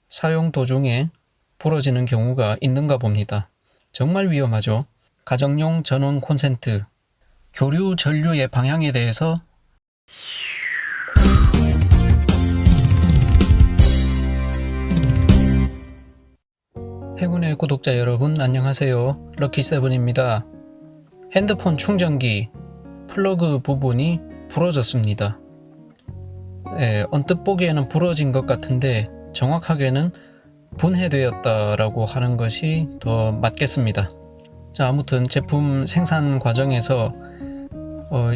사용 도중에 부러지는 경우가 있는가 봅니다. 정말 위험하죠. 가정용 전원 콘센트, 교류 전류의 방향에 대해서 행운의 구독자 여러분 안녕하세요. 럭키세븐입니다. 핸드폰 충전기 플러그 부분이 부러졌습니다. 언뜻 보기에는 부러진 것 같은데 정확하게는 분해되었다라고 하는 것이 더 맞겠습니다. 자, 아무튼 제품 생산 과정에서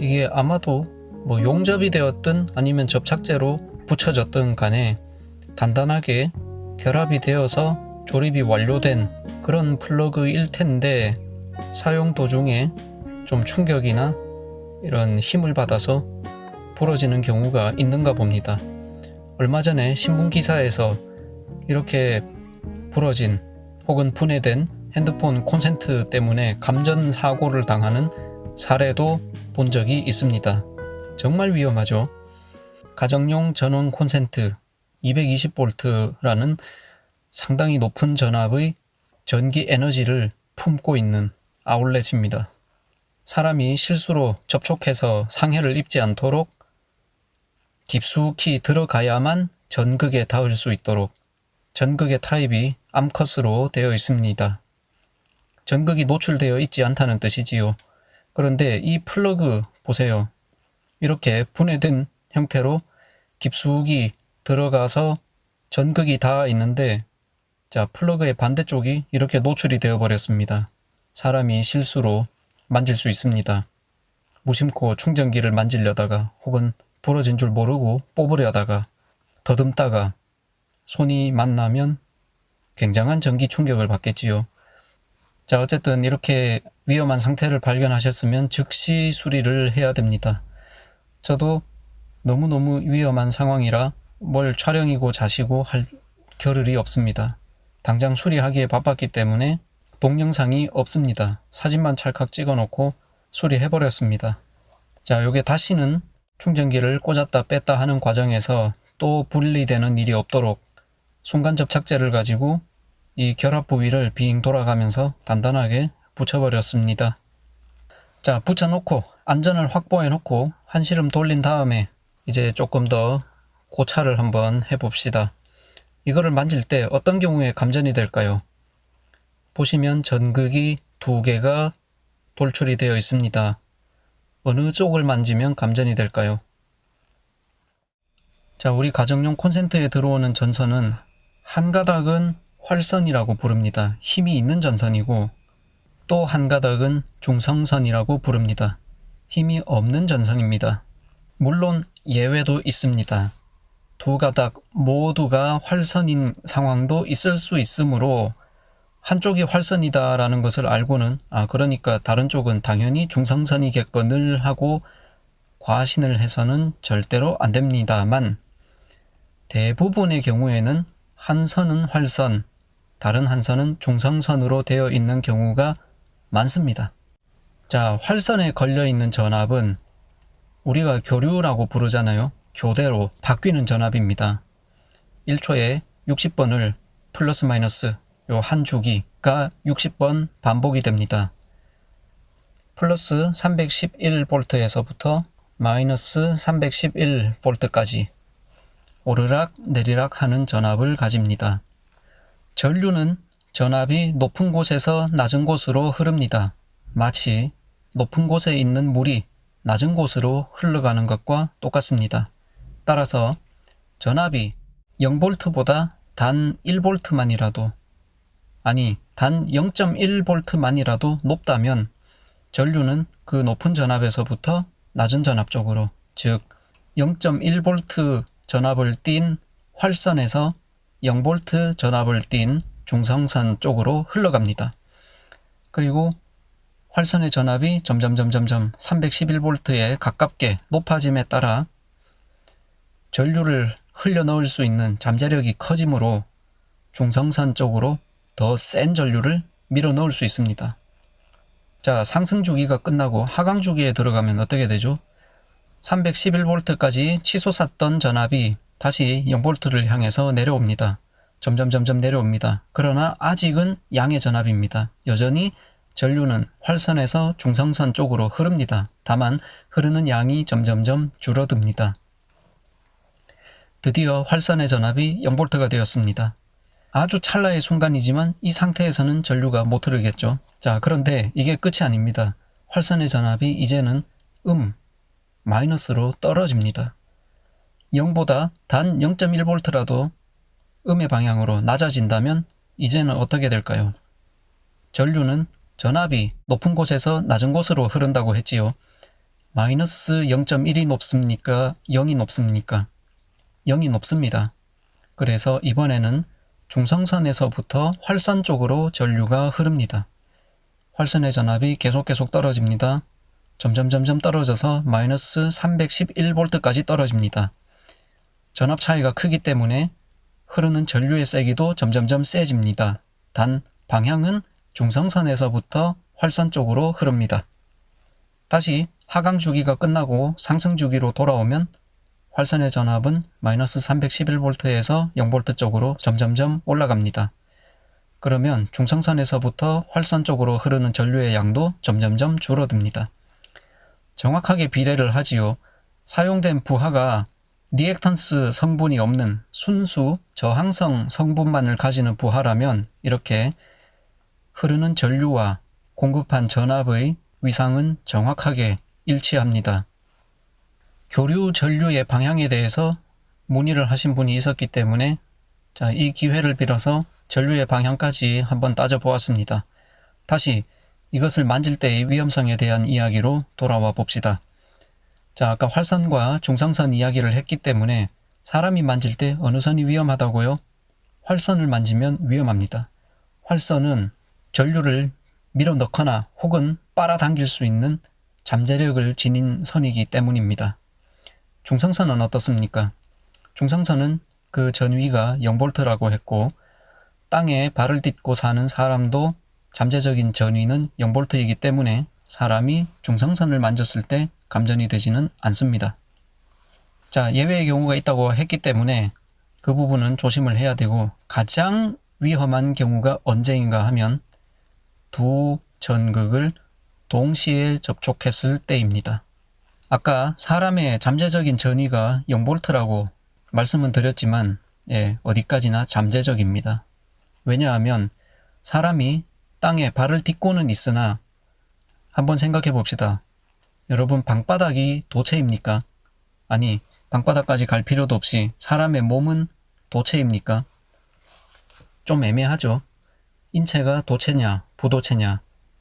이게 아마도 용접이 되었든 아니면 접착제로 붙여졌든 간에 단단하게 결합이 되어서 조립이 완료된 그런 플러그일 텐데 사용 도중에 좀 충격이나 이런 힘을 받아서 부러지는 경우가 있는가 봅니다. 얼마 전에 신문 기사에서 이렇게 부러진 혹은 분해된 핸드폰 콘센트 때문에 감전 사고를 당하는 사례도 본 적이 있습니다. 정말 위험하죠. 가정용 전원 콘센트 220V라는 상당히 높은 전압의 전기 에너지를 품고 있는 아울렛입니다. 사람이 실수로 접촉해서 상해를 입지 않도록 깊숙이 들어가야만 전극에 닿을 수 있도록 전극의 타입이 암컷으로 되어 있습니다. 전극이 노출되어 있지 않다는 뜻이지요. 그런데 이 플러그 보세요. 이렇게 분해된 형태로 깊숙이 들어가서 전극이 닿아 있는데 자, 플러그의 반대쪽이 이렇게 노출이 되어 버렸습니다. 사람이 실수로 만질 수 있습니다. 무심코 충전기를 만지려다가 혹은 부러진 줄 모르고 뽑으려다가 더듬다가 손이 만나면 굉장한 전기 충격을 받겠지요. 자, 어쨌든 이렇게 위험한 상태를 발견하셨으면 즉시 수리를 해야 됩니다. 저도 너무너무 위험한 상황이라 뭘 촬영이고 자시고 할 겨를이 없습니다. 당장 수리하기에 바빴기 때문에 동영상이 없습니다. 사진만 찰칵 찍어놓고 수리해버렸습니다. 자, 요게 다시는 충전기를 꽂았다 뺐다 하는 과정에서 또 분리되는 일이 없도록 순간 접착제를 가지고 이 결합 부위를 빙 돌아가면서 단단하게 붙여버렸습니다. 자, 붙여놓고 안전을 확보해놓고 한시름 돌린 다음에 이제 조금 더 고찰을 한번 해봅시다. 이거를 만질 때 어떤 경우에 감전이 될까요? 보시면 전극이 두 개가 돌출이 되어 있습니다. 어느 쪽을 만지면 감전이 될까요? 자, 우리 가정용 콘센트에 들어오는 전선은 한 가닥은 활선이라고 부릅니다. 힘이 있는 전선이고 또 한 가닥은 중성선이라고 부릅니다. 힘이 없는 전선입니다. 물론 예외도 있습니다. 두 가닥 모두가 활선인 상황도 있을 수 있으므로 한쪽이 활선이다라는 것을 알고는 그러니까 다른 쪽은 당연히 중성선이겠거늘 하고 과신을 해서는 절대로 안 됩니다만 대부분의 경우에는 한 선은 활선, 다른 한 선은 중성선으로 되어 있는 경우가 많습니다. 자, 활선에 걸려있는 전압은 우리가 교류라고 부르잖아요. 교대로 바뀌는 전압입니다. 1초에 60번을 플러스 마이너스 요 한 주기가 60번 반복이 됩니다. 플러스 311V에서부터 마이너스 311V까지 오르락 내리락 하는 전압을 가집니다. 전류는 전압이 높은 곳에서 낮은 곳으로 흐릅니다. 마치 높은 곳에 있는 물이 낮은 곳으로 흘러가는 것과 똑같습니다. 따라서 전압이 0V보다 단 1V만이라도 단 0.1V만이라도 높다면 전류는 그 높은 전압에서부터 낮은 전압 쪽으로, 즉 0.1V 전압을 띤 활선에서 0V 전압을 띤 중성선 쪽으로 흘러갑니다. 그리고 활선의 전압이 점점 311V에 가깝게 높아짐에 따라 전류를 흘려 넣을 수 있는 잠재력이 커지므로 중성선 쪽으로 더 센 전류를 밀어 넣을 수 있습니다. 자, 상승 주기가 끝나고 하강 주기에 들어가면 어떻게 되죠? 311V까지 치솟았던 전압이 다시 0V를 향해서 내려옵니다. 점점 내려옵니다. 그러나 아직은 양의 전압입니다. 여전히 전류는 활선에서 중성선 쪽으로 흐릅니다. 다만 흐르는 양이 점점 줄어듭니다. 드디어 활선의 전압이 0V가 되었습니다. 아주 찰나의 순간이지만 이 상태에서는 전류가 못 흐르겠죠. 자, 그런데 이게 끝이 아닙니다. 활선의 전압이 이제는 마이너스로 떨어집니다. 0보다 단 0.1V라도 음의 방향으로 낮아진다면 이제는 어떻게 될까요? 전류는 전압이 높은 곳에서 낮은 곳으로 흐른다고 했지요. 마이너스 0.1이 높습니까? 0이 높습니까? 0이 높습니다. 그래서 이번에는 중성선에서부터 활선 쪽으로 전류가 흐릅니다. 활선의 전압이 계속 떨어집니다. 점점 떨어져서 마이너스 311V까지 떨어집니다. 전압 차이가 크기 때문에 흐르는 전류의 세기도 점점 세집니다. 단 방향은 중성선에서부터 활선 쪽으로 흐릅니다. 다시 하강 주기가 끝나고 상승 주기로 돌아오면 활선의 전압은 마이너스 311V에서 0V 쪽으로 점점 올라갑니다. 그러면 중성선에서부터 활선 쪽으로 흐르는 전류의 양도 점점 줄어듭니다. 정확하게 비례를 하지요. 사용된 부하가 리액턴스 성분이 없는 순수 저항성 성분만을 가지는 부하라면 이렇게 흐르는 전류와 공급한 전압의 위상은 정확하게 일치합니다. 교류 전류의 방향에 대해서 문의를 하신 분이 있었기 때문에 이 기회를 빌어서 전류의 방향까지 한번 따져보았습니다. 다시 이것을 만질 때의 위험성에 대한 이야기로 돌아와 봅시다. 아까 활선과 중성선 이야기를 했기 때문에 사람이 만질 때 어느 선이 위험하다고요? 활선을 만지면 위험합니다. 활선은 전류를 밀어넣거나 혹은 빨아당길 수 있는 잠재력을 지닌 선이기 때문입니다. 중성선은 어떻습니까? 중성선은 그 전위가 0V라고 했고 땅에 발을 딛고 사는 사람도 잠재적인 전위는 0V이기 때문에 사람이 중성선을 만졌을 때 감전이 되지는 않습니다. 예외의 경우가 있다고 했기 때문에 그 부분은 조심을 해야 되고 가장 위험한 경우가 언제인가 하면 두 전극을 동시에 접촉했을 때입니다. 아까 사람의 잠재적인 전위가 0V라고 말씀은 드렸지만 어디까지나 잠재적입니다. 왜냐하면 사람이 땅에 발을 딛고는 있으나 한번 생각해 봅시다. 여러분 방바닥이 도체입니까? 아니 방바닥까지 갈 필요도 없이 사람의 몸은 도체입니까? 좀 애매하죠. 인체가 도체냐 부도체냐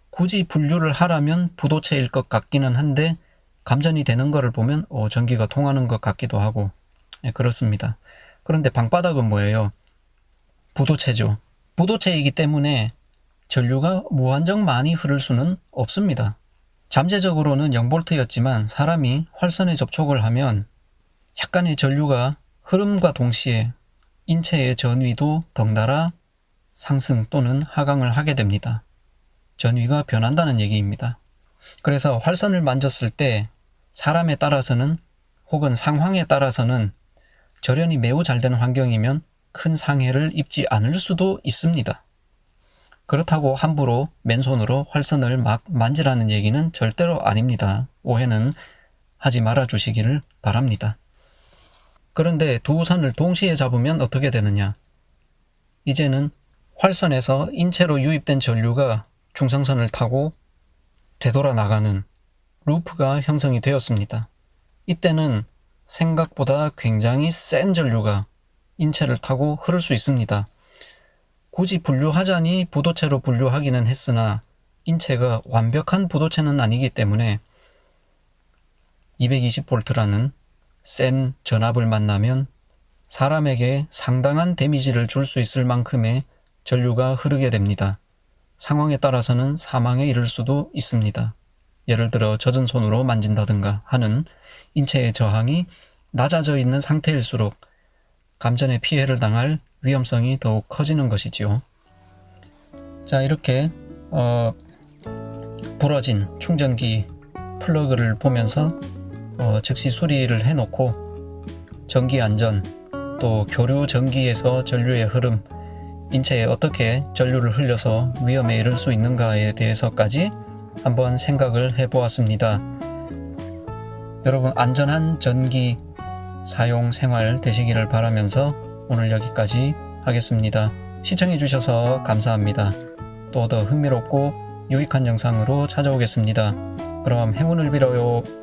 굳이 분류를 하라면 부도체일 것 같기는 한데 감전이 되는 거를 보면 전기가 통하는 것 같기도 하고 그렇습니다. 그런데 방바닥은 뭐예요? 부도체죠. 부도체이기 때문에 전류가 무한정 많이 흐를 수는 없습니다. 잠재적으로는 0V였지만 사람이 활선에 접촉을 하면 약간의 전류가 흐름과 동시에 인체의 전위도 덩달아 상승 또는 하강을 하게 됩니다. 전위가 변한다는 얘기입니다. 그래서 활선을 만졌을 때 사람에 따라서는 혹은 상황에 따라서는 절연이 매우 잘 된 환경이면 큰 상해를 입지 않을 수도 있습니다. 그렇다고 함부로 맨손으로 활선을 막 만지라는 얘기는 절대로 아닙니다. 오해는 하지 말아 주시기를 바랍니다. 그런데 두 선을 동시에 잡으면 어떻게 되느냐? 이제는 활선에서 인체로 유입된 전류가 중성선을 타고 되돌아 나가는 루프가 형성이 되었습니다. 이때는 생각보다 굉장히 센 전류가 인체를 타고 흐를 수 있습니다. 굳이 분류하자니 부도체로 분류하기는 했으나 인체가 완벽한 부도체는 아니기 때문에 220V라는 센 전압을 만나면 사람에게 상당한 데미지를 줄 수 있을 만큼의 전류가 흐르게 됩니다. 상황에 따라서는 사망에 이를 수도 있습니다. 예를 들어 젖은 손으로 만진다든가 하는 인체의 저항이 낮아져 있는 상태일수록 감전의 피해를 당할 위험성이 더욱 커지는 것이지요. 이렇게 부러진 충전기 플러그를 보면서 즉시 수리를 해놓고 전기 안전, 또 교류 전기에서 전류의 흐름, 인체에 어떻게 전류를 흘려서 위험에 이를 수 있는가에 대해서까지 한번 생각을 해보았습니다. 여러분 안전한 전기 사용 생활 되시기를 바라면서 오늘 여기까지 하겠습니다. 시청해주셔서 감사합니다. 또 더 흥미롭고 유익한 영상으로 찾아오겠습니다. 그럼 행운을 빌어요.